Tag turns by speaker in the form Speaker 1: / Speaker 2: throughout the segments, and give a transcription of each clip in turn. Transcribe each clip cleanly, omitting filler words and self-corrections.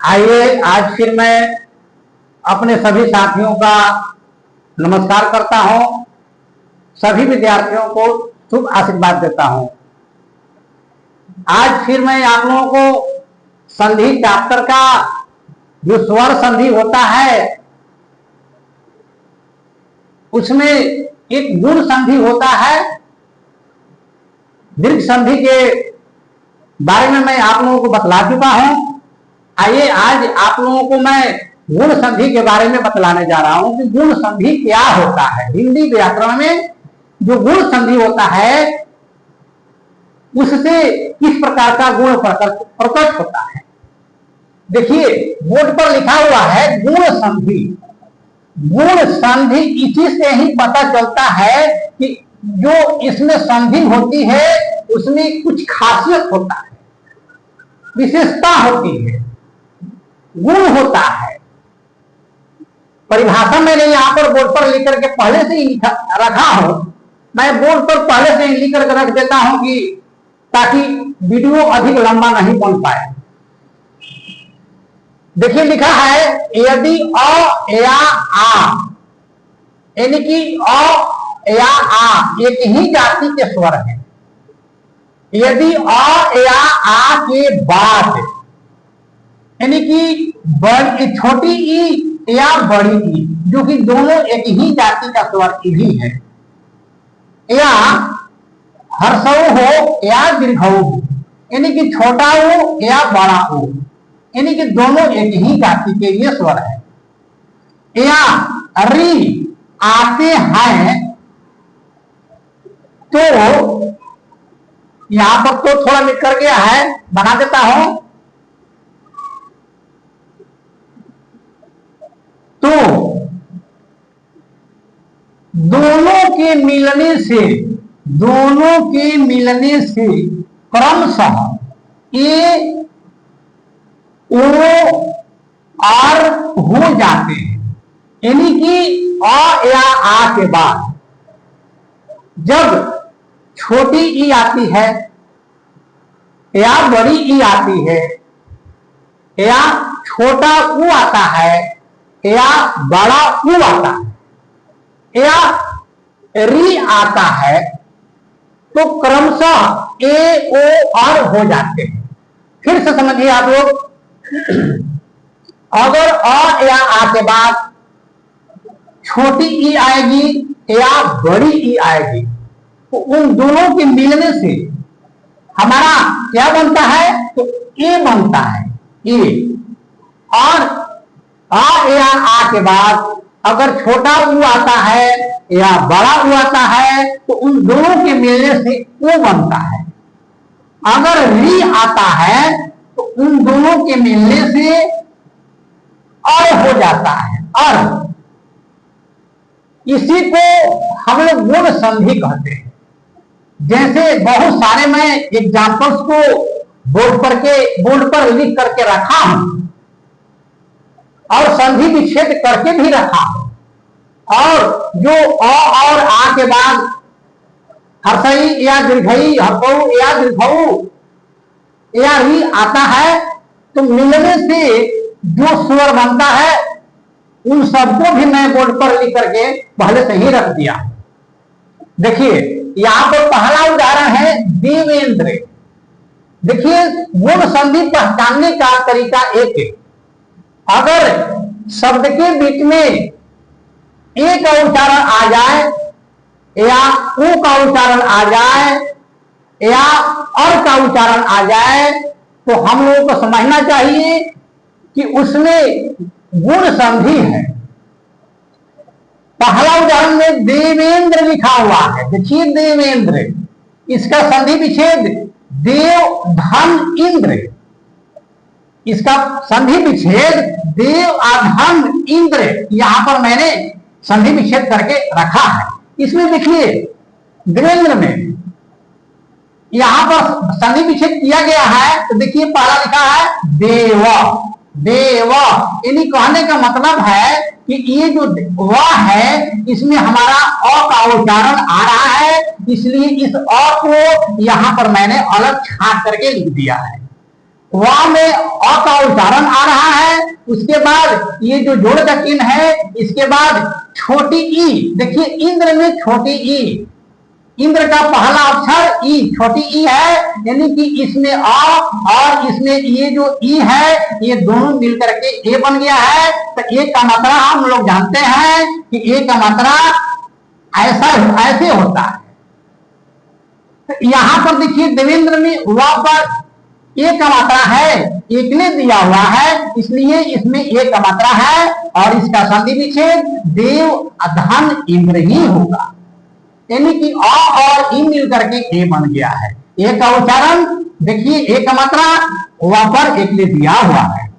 Speaker 1: आइए आज फिर मैं अपने सभी साथियों का नमस्कार करता हूं, सभी विद्यार्थियों को शुभ आशीर्वाद देता हूं। आज फिर मैं आप लोगों को संधि चैप्टर का जो स्वर संधि होता है उसमें एक गुण संधि होता है। दीर्घ संधि के बारे में मैं आप लोगों को बतला चुका हूं। आइए आज आप लोगों को मैं गुण संधि के बारे में बतलाने जा रहा हूं कि गुण संधि क्या होता है। हिंदी व्याकरण में जो गुण संधि होता है उससे किस प्रकार का गुण प्रकट होता है। देखिए बोर्ड पर लिखा हुआ है गुण संधि। गुण संधि इसी से ही पता चलता है कि जो इसमें संधि होती है उसमें कुछ खासियत होता है, विशेषता होती है, गुण होता है। परिभाषा मैंने यहां पर बोर्ड पर लिख करके पहले से ही रखा हूं। मैं बोर्ड पर पहले से ही लिख करके रख देता हूं कि ताकि वीडियो अधिक लंबा नहीं बन पाए। देखिए लिखा है यदि अ या आ, यानी कि अ या आ एक ही जाति के स्वर है। यदि अ या आ के बाद यानी कि छोटी ई या बड़ी ई, जो कि दोनों एक ही जाति का स्वर भी है, या हर्षऊ हो या दीर्घऊ हो, यानी कि छोटा हो या बड़ा हो, यानी कि दोनों एक ही जाति के ये स्वर है। या री आते हैं तो यहां पर तो थोड़ा लिख कर गया है, बना देता हूं। तो दोनों के मिलने से क्रमशः ए ओ आर हो जाते हैं। यानी कि अ या आ के बाद जब छोटी ई आती है या बड़ी ई आती है या छोटा ऊ आता है या बड़ा ऊ आता है या री आता है तो क्रमशः ए ओ आर हो जाते हैं। फिर से समझिए आप लोग, अगर अ या आ के बाद छोटी ई आएगी या बड़ी ई आएगी तो उन दोनों के मिलने से हमारा क्या बनता है, तो ए बनता है ए। और आ या आ के बाद अगर छोटा ऊ आता है या बड़ा ऊ आता है तो उन दोनों के मिलने से ओ बनता है। अगर री आता है तो उन दोनों के मिलने से अर हो जाता है, अर। इसी को हम लोग गुण संधि कहते हैं। जैसे बहुत सारे मैं एग्जाम्पल्स को बोर्ड पर लिख करके रखा हूं और संधि विच्छेद करके भी रखा हूं। और जो अ और आ के बाद हर्षई या दीर्घई, हर्षऊ या दीर्घऊ या री आता है तो मिलने से जो स्वर बनता है उन सबको भी मैं बोर्ड पर लिख करके पहले से ही रख दिया। देखिए यहां पर पहला उदाहरण है देवेंद्र। देखिए गुण संधि पहचानने का तरीका एक है। अगर शब्द के बीच में ए का उच्चारण आ जाए या ऊ का उच्चारण आ जाए या और का उच्चारण आ जाए तो हम लोगों को समझना चाहिए कि उसमें गुण संधि है। पहला उदाहरण में देवेंद्र लिखा हुआ है। देखिए देवेंद्र, इसका संधि विच्छेद देव धन इंद्र। इसका संधि विच्छेद देव अधन इंद्र, यहां पर मैंने संधि विच्छेद करके रखा है। इसमें देखिए वीरेंद्र में यहां पर संधि विच्छेद किया गया है तो देखिए पहला लिखा है देव। देव यानी कहने का मतलब है कि ये जो व है इसमें हमारा अ का उच्चारण आ रहा है, इसलिए इस अ को यहां पर मैंने अलग छांट करके लिख दिया है। वा में अ का उच्चारण आ रहा है। उसके बाद ये जो जोड़ का चिन्ह है, इसके बाद छोटी ई, देखिए इंद्र में छोटी ई, इंद्र का पहला अक्षर ई, छोटी ई है, यानी कि इसमें आ और इसमें ये जो ई है, ये दोनों मिलकर के ए बन गया है। तो ए का मात्रा हम लोग जानते हैं कि ए का मात्रा ऐसे होता है। तो यहां पर देखिए देवेंद्र में वा पर ए का मात्रा है, एक ने दिया हुआ है, इसलिए इसमें ए का मात्रा है और इसका संधि विच्छेद देव धन इंद्र ही होगा, यानी कि अ और ई मिलकर के ए बन गया है। ए का उच्चारण देखिए ए का मात्रा वहां पर एक ने दिया हुआ है।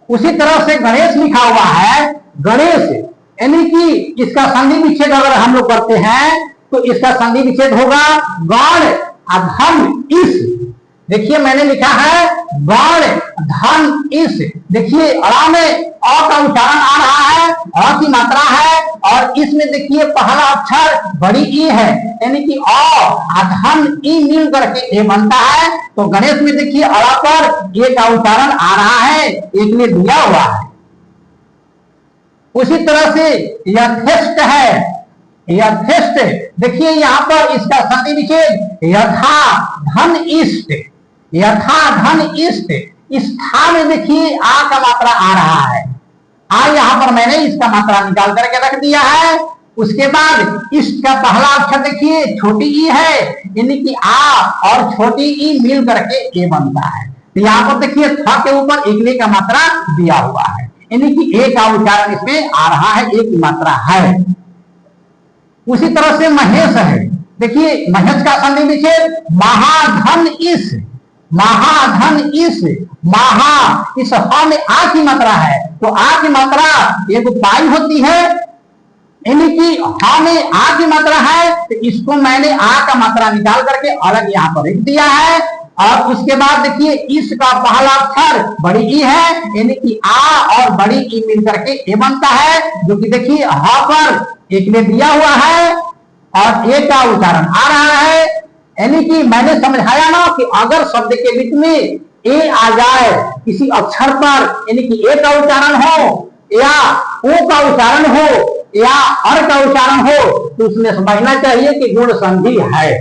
Speaker 1: उसी तरह से गणेश लिखा हुआ है, गणेश, यानी कि इसका संधि विच्छेद अगर हम लोग करते हैं तो इसका संधि विच्छेद होगा गण अधन इस। देखिए मैंने लिखा है गण धन इस, देखिए अड़ा में अ का उच्चारण आ रहा है, अ की मात्रा है और इसमें देखिए पहला अक्षर बड़ी ई है, यानी कि अ धन ई मिल करके ए बनता है। तो गणेश में देखिए अड़ा पर ए का उच्चारण आ रहा है, एक ने दिया हुआ है। उसी तरह से यथेष्ट है, यथेष्ट, देखिए यहां पर इसका संधि विच्छेद यथा धन इष्ट, यथा धन इष्ट, इस था में देखिए आ का मात्रा आ रहा है, आ यहां पर मैंने इसका मात्रा निकाल करके रख दिया है। उसके बाद इष्ट का पहला अक्षर देखिए छोटी ई है, यानी कि आ और छोटी ई मिल करके ए बनता है। तो यहां पर देखिए था के ऊपर एक का मात्रा दिया हुआ है, यानी कि ए का उच्चारण इसमें आ रहा है, एक मात्रा है। उसी तरह से महेश है, देखिए महेश का संधि विच्छेद महाधन इस, महाधन इस, महा, इस ह में आ की मात्रा है, तो आ की मात्रा एक पाई होती है, यानी कि ह में आ की मात्रा है, तो इसको मैंने आ का मात्रा निकाल करके अलग यहाँ पर लिख दिया है। और उसके बाद देखिए इस का पहला अक्षर बड़ी ई है, यानी कि आ और बड़ी ई मिल करके ए बनता है, जो कि देखिए ह पर एक ने दिया हुआ है और ए का उच्चारण आ रहा है। यानी कि मैंने समझाया ना कि अगर शब्द के बीच में ए आ जाए किसी अक्षर पर, यानी कि ए का उच्चारण हो या ओ का उच्चारण हो या अर का उच्चारण हो, तो उसमें समझना चाहिए कि गुण संधि है।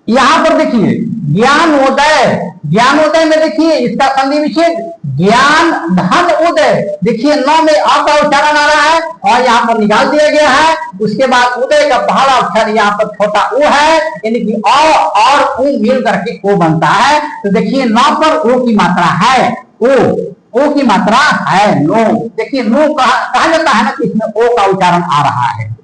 Speaker 1: यहां पर देखिए ज्ञानोदय, ज्ञानोदय में देखिए इसका संधि विच्छेद ज्ञान धन उदय, देखिए न में अ का उच्चारण आ रहा है और यहाँ पर निकाल दिया गया है। उसके बाद उदय का पहला अक्षर यहाँ पर छोटा ओ है, यानी कि अ और उ मिल करके ओ बनता है। तो देखिए न पर ओ की मात्रा है, ओ की मात्रा है नो, देखिए नो कहा जाता है ना कि इसमें ओ का उच्चारण आ रहा है।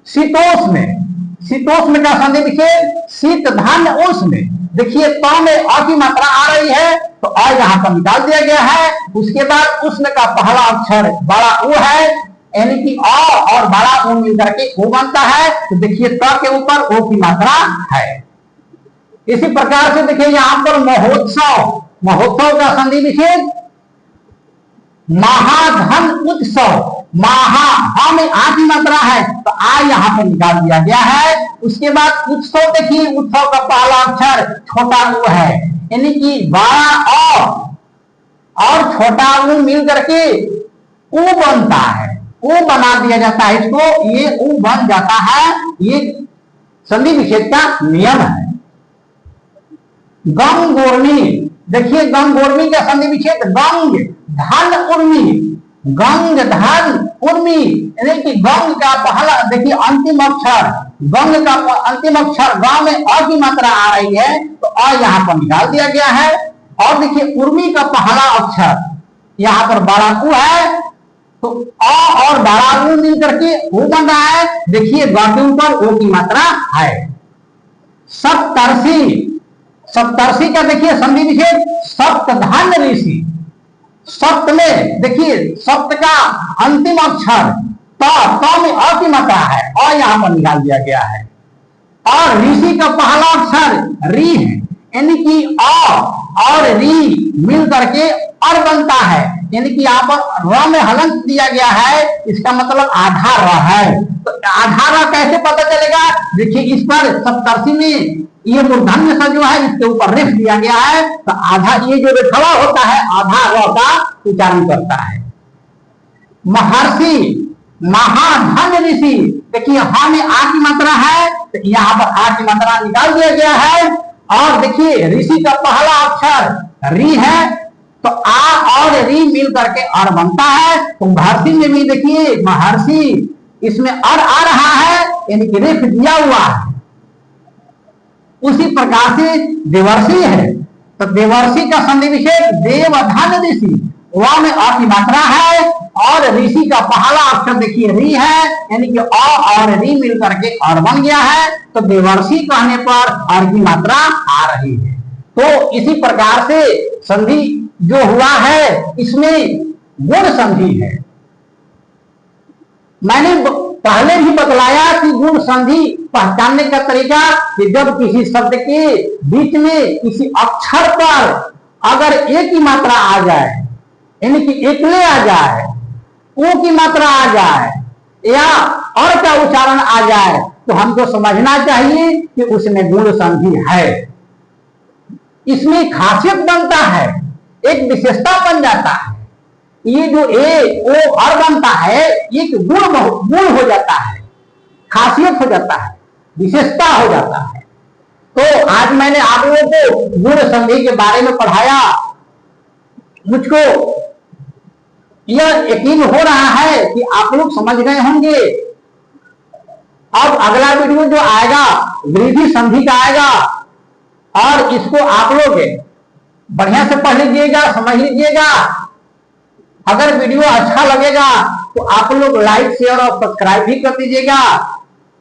Speaker 1: शीतोष में, शीतोष में का संधि विच्छेद शीत धन उष में, देखिए त में अ की मात्रा आ रही है, तो अ यहाँ पर निकाल दिया गया है। उसके बाद उष्ण का पहला अक्षर बड़ा ऊ है, यानी कि अ और बड़ा ऊ मिलकर के ओ बनता है, तो देखिए त के ऊपर ओ की मात्रा है। इसी प्रकार से देखिए यहाँ पर महोत्सव, महोत्सव का संधि विच्छेद महाधन उत्सव, महा में आ की मात्रा है, तो आ यहाँ पर निकाल दिया गया है। उसके बाद उत्सव देखिए उत्सव का पहला अक्षर छोटा ऊ है, यानी कि बड़ा अ और छोटा ऊ मिल करके ऊ बनता है, ऊ बना दिया जाता है इसको, ये ऊ बन जाता है, ये संधि विच्छेद का नियम है। गंगोर्मी, देखिए गंगोर्मी का संधि विच्छेद गंग धन उर्मी, गंग धन उर्मी, यानी कि गंग का पहला देखिए अंतिम अक्षर, गंग का अंतिम अक्षर ग में अ की मात्रा आ रही है, तो अ यहाँ पर निकाल दिया गया है। और देखिए उर्मी का पहला अक्षर यहाँ पर बड़ा ऊ है, तो अ और बड़ा ऊ मिल करके ऊ बन रहा है, देखिए ग के ऊपर ओ की मात्रा है। सप्तर्षि, सप्तर्षि का देखिए संधि विच्छेद सप्तधन ऋषि, सप्त में देखिए सप्त का अंतिम अक्षर त में अ की मात्रा है, अ यहाँ पर निकाल दिया गया है। और ऋषि का पहला अक्षर री है, यानी कि अ और री मिल करके अर बनता है, यानी कि यहाँ पर र में हलंत दिया गया है, इसका मतलब आधा र है। तो आधा र कैसे पता चलेगा, देखिए इस पर सप्तर्षि में ये मूर्धन्य सा जो है इसके ऊपर रेफ दिया गया है, तो आधा ये जो रेखवा होता है आधा र का उच्चारण करता है। महर्षि, महाधन ऋषि, देखिए हा में आ की मात्रा है तो यहाँ पर आ की मात्रा निकाल दिया गया है। और देखिए ऋषि का पहला अक्षर री है, तो आ और री मिल करके और बनता है। तो महर्षि में भी देखिए महर्षि इसमें और आ रहा है, यानी कि रेफ दिया हुआ है। उसी प्रकार से देवर्षि है, तो देवर्षि का संधि विशेष देवधन ऋषि, वह में अ की मात्रा है और ऋषि का पहला अक्षर देखिए री है, यानी कि अ और री मिल करके और बन गया है। तो देवर्षि कहने पर और की मात्रा आ रही है। तो इसी प्रकार से संधि जो हुआ है इसमें गुण संधि है। मैंने पहले भी बतलाया कि गुण संधि पहचानने का तरीका कि जब किसी शब्द के बीच में किसी अक्षर पर अगर ए की मात्रा आ जाए, यानी कि एकले आ जाए, ओ की मात्रा आ जाए या और का उच्चारण आ जाए, तो हमको समझना चाहिए कि उसमें गुण संधि है। इसमें खासियत बनता है, एक विशेषता बन जाता है। ये जो ए ओ और बनता है एक गुण हो जाता है, खासियत हो जाता है, विशेषता हो जाता है। तो आज मैंने आप लोगों को गुण संधि के बारे में पढ़ाया। मुझको यह यकीन हो रहा है कि आप लोग समझ गए होंगे। अब अगला वीडियो जो आएगा वृद्धि संधि का आएगा, और इसको आप लोग बढ़िया से पढ़ लीजिएगा, समझ लीजिएगा। अगर वीडियो अच्छा लगेगा तो आप लोग लाइक शेयर और सब्सक्राइब भी कर दीजिएगा।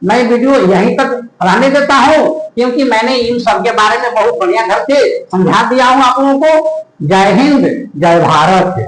Speaker 1: मैं वीडियो यहीं तक रहने देता हूं, क्योंकि मैंने इन सब के बारे में बहुत बढ़िया ढंग से समझा दिया हूं आप लोगों को। जय हिंद, जय भारत।